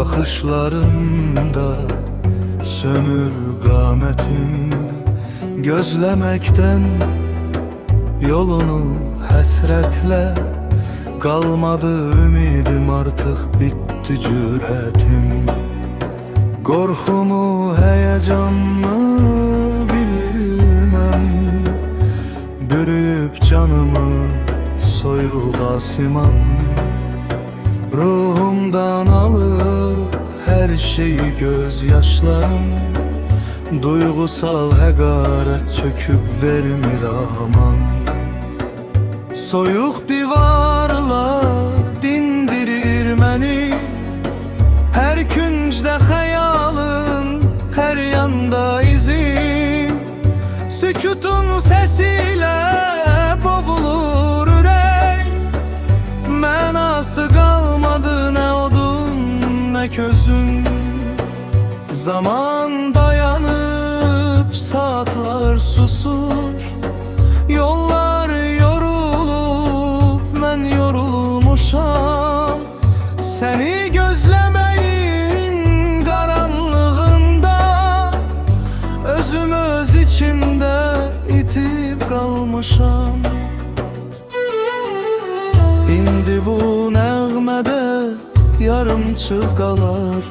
bakışlarında sönür qamətim. Gözlemekten yolunu həsrətlə, qalmadı ümidim, artıq bitti cürətim. Qorxumu, həyəcanımı bilməm, bürüyüb canımı soyuq asiman. Ruhumdan alır her şeyi gözyaşlarım, duygusal həqarət çöküb vermir aman. Soyuq divarlar dindirir məni, hər küncdə xəyalın, hər yanda izim. Sükutun səsilə boğulur ürək, mənası qalmadı nə odun nə közün. Zaman dayanıp saatler susur, yollar yorulup mən yorulmuşam. Seni gözlemeyin karanlığında, özüm öz içimde itip kalmışam. İndi bu nəğmədə yarımçıq qalar,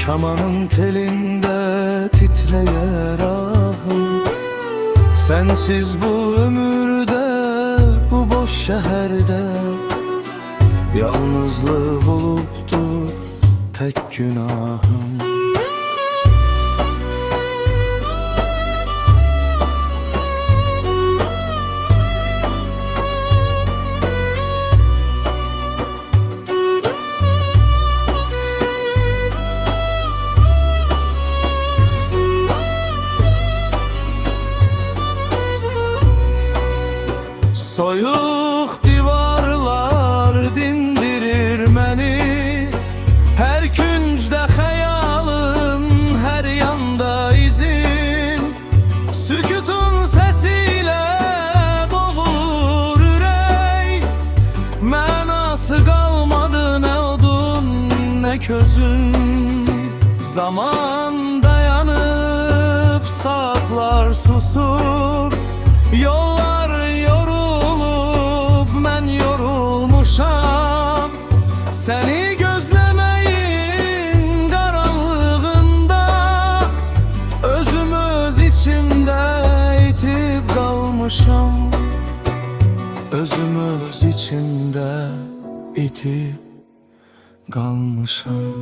kamanın telinde titreyer ahım. Sensiz bu ömürde, bu boş şehirde, yalnızlık olupdur tek günahım. Soyuq divarlar dindirir məni, hər küncdə xəyalım, hər yanda izim. Sükutun səsilə boğulur ürək, mənası qalmadı nə odun nə közün. Zaman dayanıp saatlar susur, yollar yorulmuşam. Seni gözlemeyin karanlığında, özüm öz içimde itip kalmışam. Özüm öz içimde itip kalmışam.